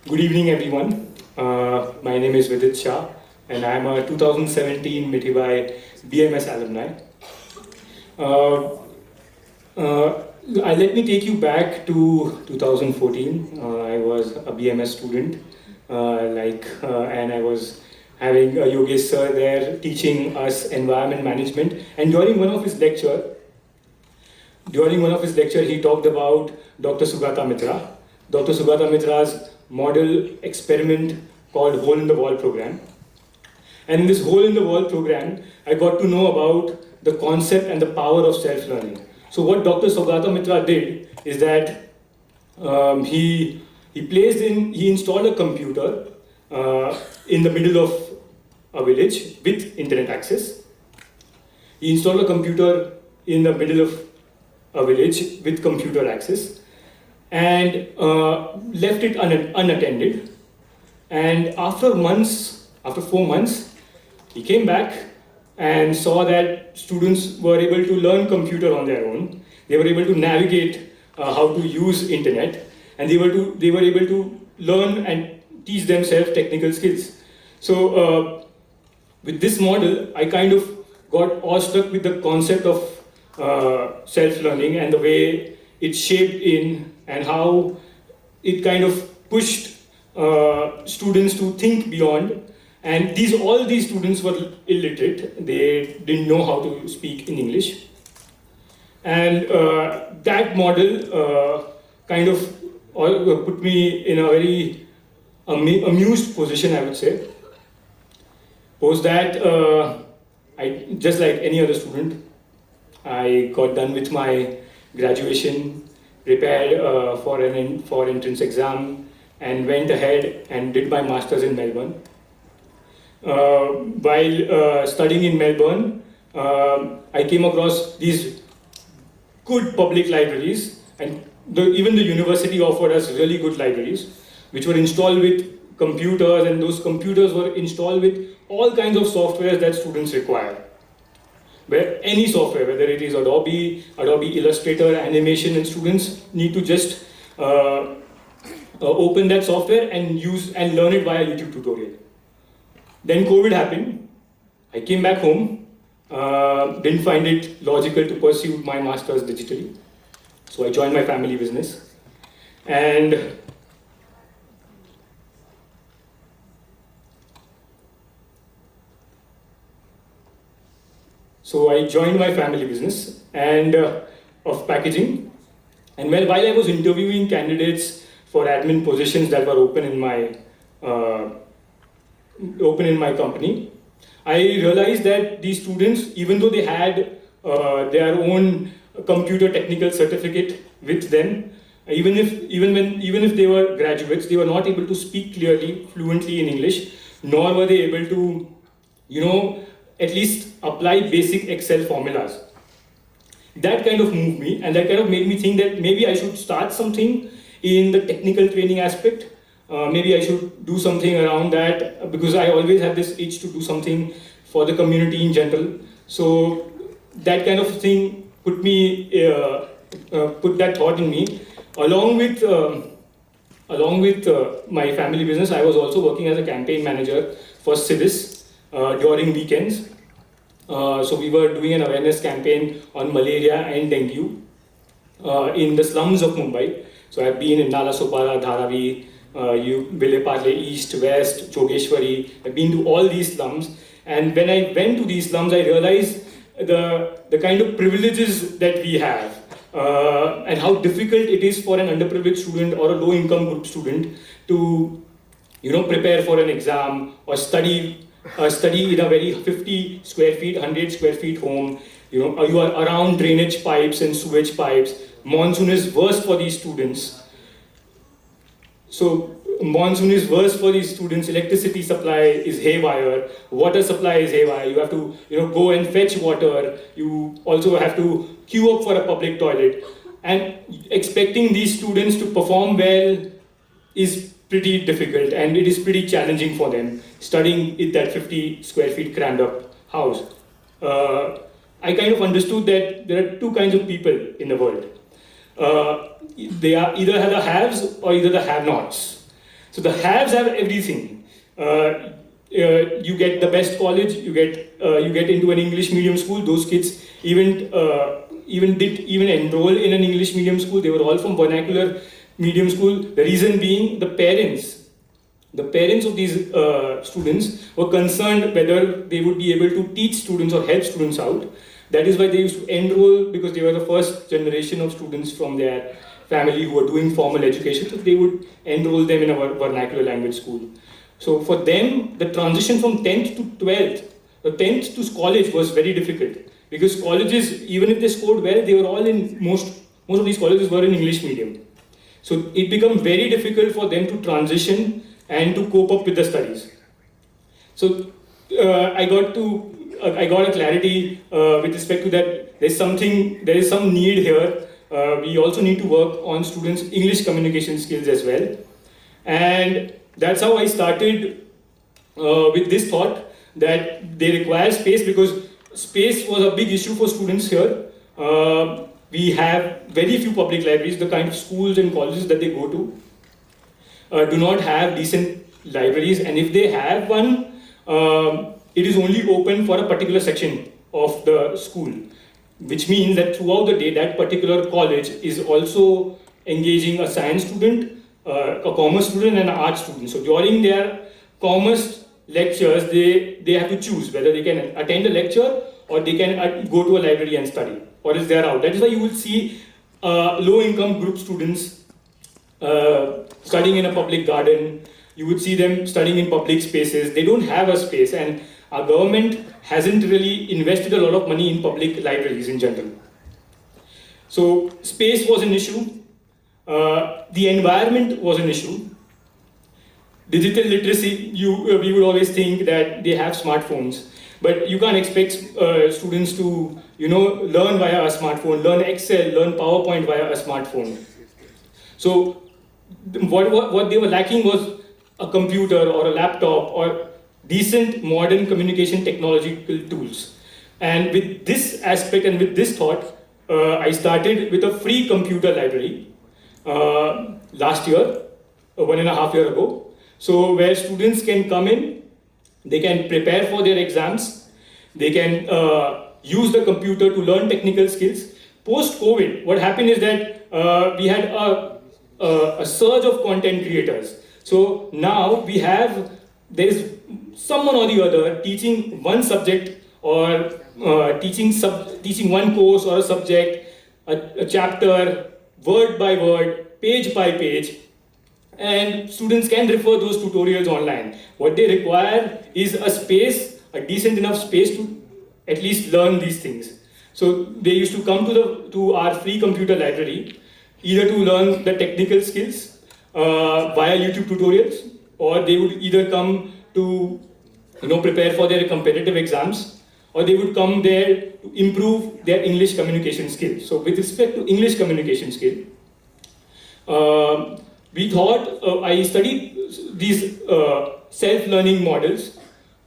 Good evening, everyone. My name is Vidit Shah, and I'm a 2017 Mithibai BMS alumni. Uh, Let me take you back to 2014. I was a BMS student, and I was having Yogesh sir there teaching us environment management. And during one of his lecture, he talked about Dr. Sugata Mitra. Dr. Sugata Mitra's model experiment called Hole in the Wall program. And in this Hole in the Wall program, I got to know about the concept and the power of self-learning. So what Dr. Sugata Mitra did is that he installed a computer in the middle of a village with internet access. He installed a computer in the middle of a village with computer access and left it unattended. And after 4 months, he came back and saw that students were able to learn computer on their own. They were able to navigate how to use internet, and they were able to learn and teach themselves technical skills. So with this model, I kind of got awestruck with the concept of self-learning and the way it shaped in and how it kind of pushed students to think beyond. And all these students were illiterate. They didn't know how to speak in English. And that model kind of put me in a very amused position, I would say. Post that, I just like any other student, I got done with my graduation, prepared for entrance exam, and went ahead and did my master's in Melbourne. While studying in Melbourne, I came across these good public libraries, and even the university offered us really good libraries, which were installed with computers, and those computers were installed with all kinds of software that students require. Where any software, whether it is Adobe Illustrator, animation, and students need to just open that software and use and learn it via YouTube tutorial. Then COVID happened. I came back home. Didn't find it logical to pursue my master's digitally. So I joined my family business. And of packaging. And while I was interviewing candidates for admin positions that were open in my company, I realized that these students, even though they had their own computer technical certificate with them, even if they were graduates, they were not able to speak clearly, fluently in English, nor were they able to, at least apply basic Excel formulas. That kind of moved me, and that kind of made me think that maybe I should start something in the technical training aspect. Maybe I should do something around that, because I always had this itch to do something for the community in general. So that kind of thing put that thought in me. Along with my family business, I was also working as a campaign manager for Civis during weekends. So we were doing an awareness campaign on malaria and dengue in the slums of Mumbai. So I've been in Nalasopara, Dharavi, Vile East, West, Jogeshwari. I've been to all these slums, and when I went to these slums, I realized the kind of privileges that we have, and how difficult it is for an underprivileged student or a low-income group student to, prepare for an exam or study in a very 50 square feet, 100 square feet home. You are around drainage pipes and sewage pipes. Monsoon is worse for these students. So monsoon is worse for these students. Electricity supply is haywire. Water supply is haywire. You have to, go and fetch water. You also have to queue up for a public toilet. And expecting these students to perform well is pretty difficult, and it is pretty challenging for them studying in that 50 square feet crammed up house. I kind of understood that there are two kinds of people in the world. They are either the haves or either the have-nots. So the haves have everything. You get the best college, you get into an English medium school. Those kids even enroll in an English medium school. They were all from vernacular medium school. The reason being the parents of these students were concerned whether they would be able to teach students or help students out. That is why they used to enroll, because they were the first generation of students from their family who were doing formal education, so they would enroll them in a vernacular language school. So for them, the transition from 10th to 12th, the 10th to college was very difficult, because colleges, even if they scored well, they were all in, most of these colleges were in English medium. So it became very difficult for them to transition and to cope up with the studies. So I got a clarity with respect to that. There is some need here. We also need to work on students' English communication skills as well. And that's how I started with this thought that they require space, because space was a big issue for students here. We have very few public libraries. The kind of schools and colleges that they go to do not have decent libraries, and if they have one, it is only open for a particular section of the school, which means that throughout the day that particular college is also engaging a science student, a commerce student and an art student. So during their commerce lectures, they have to choose whether they can attend a lecture or they can go to a library and study, or is there out. That is why you will see low-income group students studying in a public garden. You would see them studying in public spaces. They don't have a space, and our government hasn't really invested a lot of money in public libraries in general. So space was an issue. The environment was an issue. Digital literacy, we would always think that they have smartphones, but you can't expect students to learn via a smartphone, learn Excel, learn PowerPoint via a smartphone. So what they were lacking was a computer or a laptop or decent modern communication technological tools. And with this aspect and with this thought, I started with a free computer library last year, 1.5 years ago. So where students can come in, they can prepare for their exams, they can use the computer to learn technical skills. Post-COVID, what happened is that we had a surge of content creators. So now there is someone or the other teaching one subject or teaching one course or a subject, a chapter, word by word, page by page, and students can refer those tutorials online. What they require is a decent enough space to at least learn these things. So they used to come to our free computer library, either to learn the technical skills via YouTube tutorials, or they would either come to prepare for their competitive exams, or they would come there to improve their English communication skills. So with respect to English communication skill, we thought, I studied these self-learning models,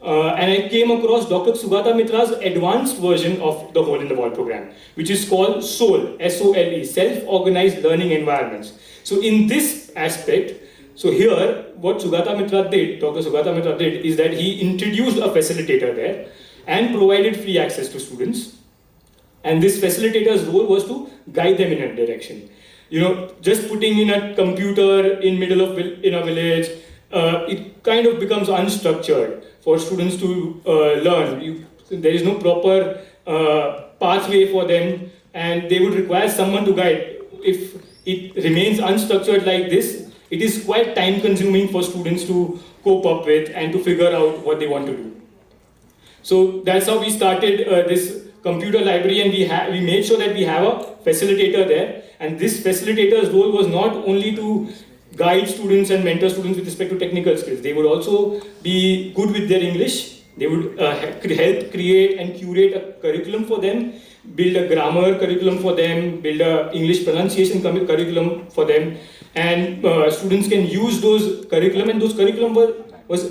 and I came across Dr. Sugata Mitra's advanced version of the Hole in the Wall program, which is called SOLE, S-O-L-E, Self-Organized Learning Environments. So in this aspect, so here, what Dr. Sugata Mitra did, is that he introduced a facilitator there and provided free access to students. And this facilitator's role was to guide them in a direction. Just putting in a computer in a village, it kind of becomes unstructured for students to learn. There is no proper pathway for them, and they would require someone to guide. If it remains unstructured like this, it is quite time consuming for students to cope up with and to figure out what they want to do. So that's how we started this computer library, and we made sure that we have a facilitator there. And this facilitator's role was not only to guide students and mentor students with respect to technical skills. They would also be good with their English. They would help create and curate a curriculum for them, build a grammar curriculum for them, build a English pronunciation curriculum for them. And students can use those curriculum, and those curriculum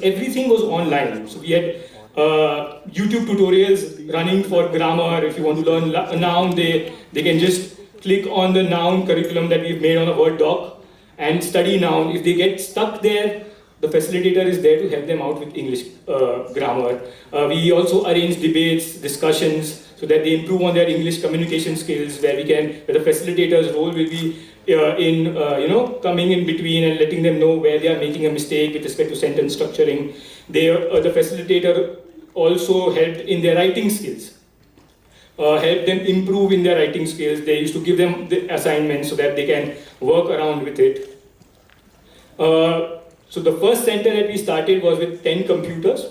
everything was online. So we had YouTube tutorials running for grammar. If you want to learn a noun, they can just click on the noun curriculum that we've made on a Word doc, and study now. If they get stuck there, the facilitator is there to help them out with English grammar. We also arrange debates, discussions, so that they improve on their English communication skills, where the facilitator's role will be coming in between and letting them know where they are making a mistake with respect to sentence structuring. The facilitator also helped in their writing skills, help them improve in their writing skills. They used to give them the assignments so that they can work around with it. So the first center that we started was with 10 computers.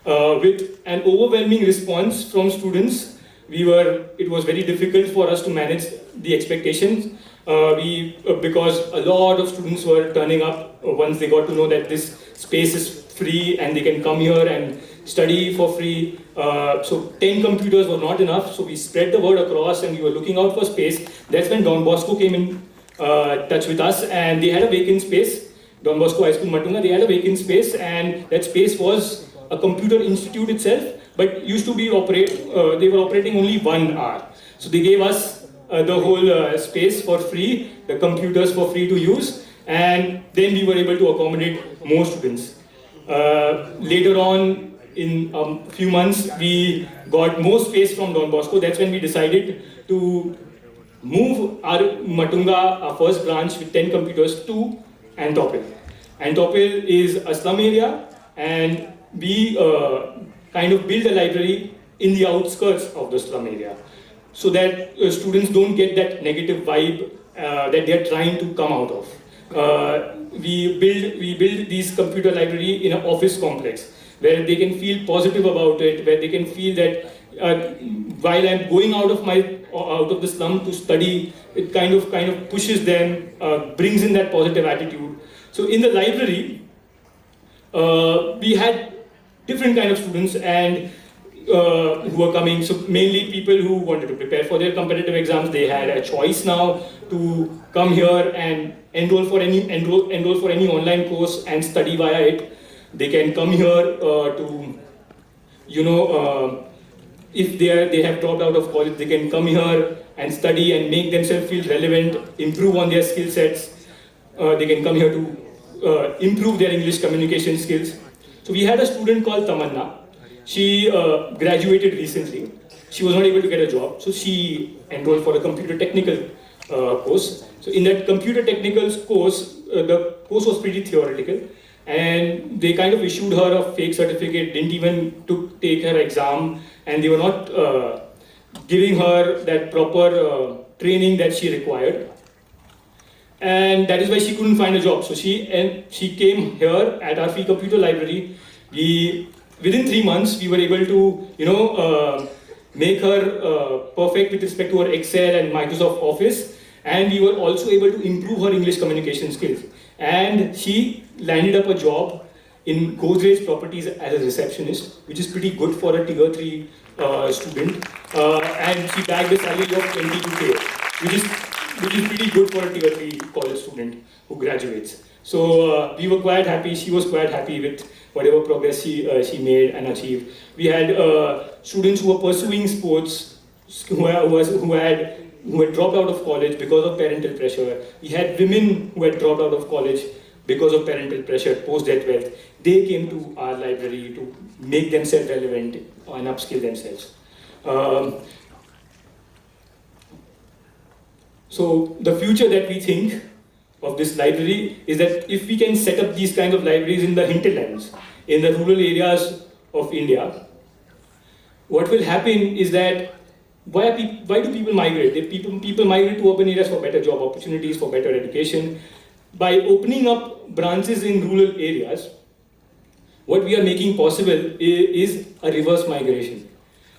With an overwhelming response from students, it was very difficult for us to manage the expectations. Because a lot of students were turning up once they got to know that this space is free and they can come here and study for free. So 10 computers were not enough, so we spread the word across and we were looking out for space. That's when Don Bosco came in touch with us, and they had a vacant space. Don Bosco High School, Matunga, they had a vacant space, and that space was a computer institute itself, but used to be they were operating only 1 hour. So they gave us the whole space for free, the computers for free to use, and then we were able to accommodate more students. Later on, in a few months, we got more space from Don Bosco. That's when we decided to move our Matunga, our first branch with 10 computers, to Antopil. Antopil is a slum area, and we kind of built a library in the outskirts of the slum area, so that students don't get that negative vibe that they are trying to come out of. We build this computer library in an office complex where they can feel positive about it, where they can feel that while I'm going out of the slum to study, it kind of pushes them, brings in that positive attitude. So in the library, we had different kind of students and who were coming. So mainly people who wanted to prepare for their competitive exams. They had a choice now to come here and enroll for any online course and study via it. They can come here to, if they have dropped out of college, they can come here and study and make themselves feel relevant, improve on their skill sets. They can come here to improve their English communication skills. So we had a student called Tamanna. She graduated recently. She was not able to get a job, so she enrolled for a computer technical course. So in that computer technical course, the course was pretty theoretical, and they kind of issued her a fake certificate, didn't even take her exam, and they were not giving her that proper training that she required. And that is why she couldn't find a job. So she came here at our free computer library. Within 3 months, we were able to, make her perfect with respect to her Excel and Microsoft Office, and we were also able to improve her English communication skills. And she landed up a job in Godrej Properties as a receptionist, which is pretty good for a Tier 3 student. And she bagged a salary of 22K, which is pretty good for a Tier 3 college student who graduates. So we were quite happy. She was quite happy with whatever progress she made and achieved. We had students who were pursuing sports, who had dropped out of college because of parental pressure. We had women who had dropped out of college because of parental pressure post their 12th. They came to our library to make themselves relevant and upskill themselves. So the future that we think of this library is that if we can set up these kind of libraries in the hinterlands, in the rural areas of India, what will happen is that why do people migrate? People migrate to urban areas for better job opportunities, for better education. By opening up branches in rural areas, what we are making possible is a reverse migration.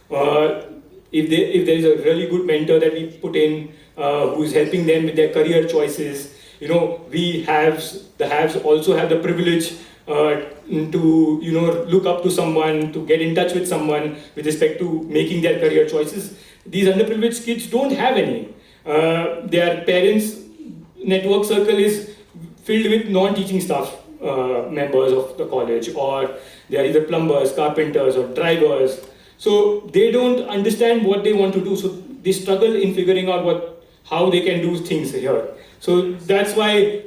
If there is a really good mentor that we put in, who is helping them with their career choices, the haves also have the privilege to look up to someone, to get in touch with someone with respect to making their career choices. These underprivileged kids don't have any. Their parents' network circle is filled with non-teaching staff members of the college, or they are either plumbers, carpenters, or drivers. So they don't understand what they want to do. So they struggle in figuring out what how they can do things here. So that's why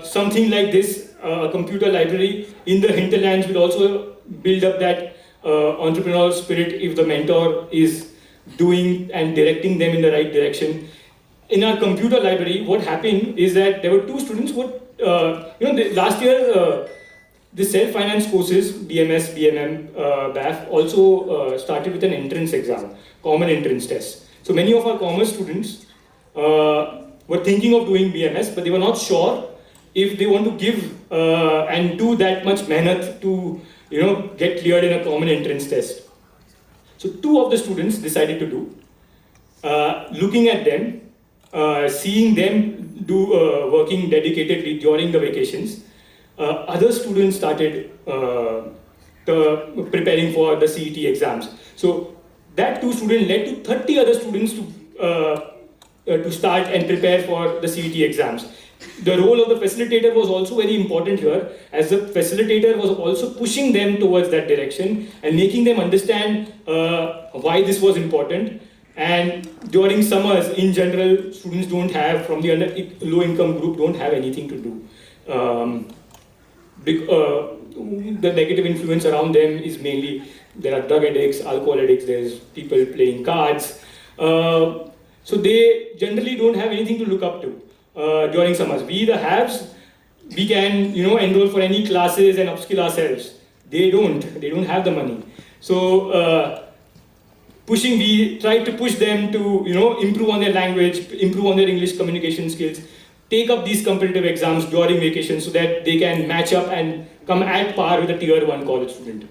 something like this, a computer library in the hinterlands will also build up that entrepreneurial spirit if the mentor is doing and directing them in the right direction. In our computer library, what happened is that there were two students who, last year, the self-finance courses, BMS, BMM, BAF, also started with an entrance exam, common entrance test. So many of our commerce students were thinking of doing BMS, but they were not sure if they want to give and do that much mehnat to get cleared in a common entrance test. So two of the students decided to do. Looking at them, seeing them do working dedicatedly during the vacations, other students started preparing for the CET exams. So that two students led to 30 other students to start and prepare for the CET exams. The role of the facilitator was also very important here, as the facilitator was also pushing them towards that direction and making them understand why this was important. And during summers, in general, students don't have, from the low-income group, don't have anything to do. The negative influence around them is mainly, there are drug addicts, alcohol addicts, there's people playing cards. So they generally don't have anything to look up to during summers. We, the haves, we can enroll for any classes and upskill ourselves. They don't have the money. So we try to push them to improve on their language, improve on their English communication skills, take up these competitive exams during vacation so that they can match up and come at par with a tier 1 college student.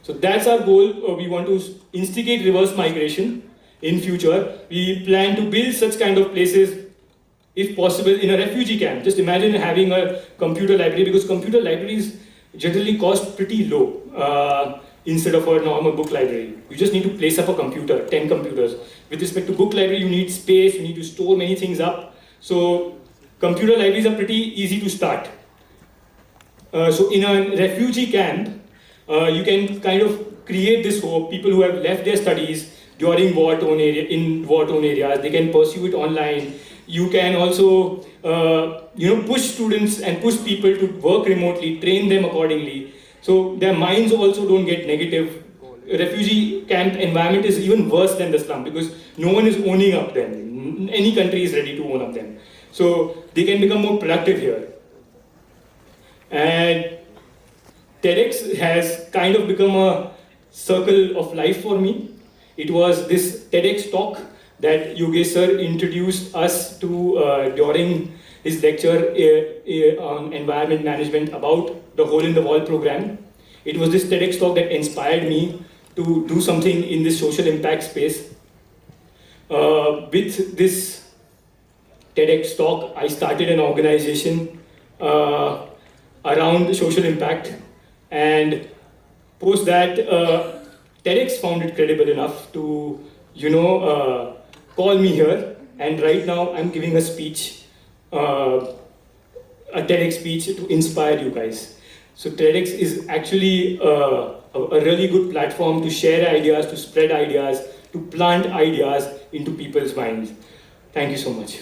So that's our goal. We want to instigate reverse migration in future. We plan to build such kind of places, if possible, in a refugee camp. Just imagine having a computer library, because computer libraries generally cost pretty low instead of a normal book library. You just need to place up a computer, 10 computers. With respect to book library, you need space, you need to store many things up. So computer libraries are pretty easy to start. So in a refugee camp, you can kind of create this hope. People who have left their studies during war-torn areas, they can pursue it online. You can also push students and push people to work remotely, train them accordingly, so their minds also don't get negative. Refugee camp environment is even worse than the slum, because no one is owning up them. Any country is ready to own up them. So they can become more productive here. And TEDx has kind of become a circle of life for me. It was this TEDx talk that Yogesh sir introduced us to during his lecture on environment management about the Hole in the Wall program. It was this TEDx talk that inspired me to do something in this social impact space. With this TEDx talk, I started an organization around social impact, and post that TEDx found it credible enough to call me here, and right now I'm giving a speech, a TEDx speech to inspire you guys. So TEDx is actually a really good platform to share ideas, to spread ideas, to plant ideas into people's minds. Thank you so much.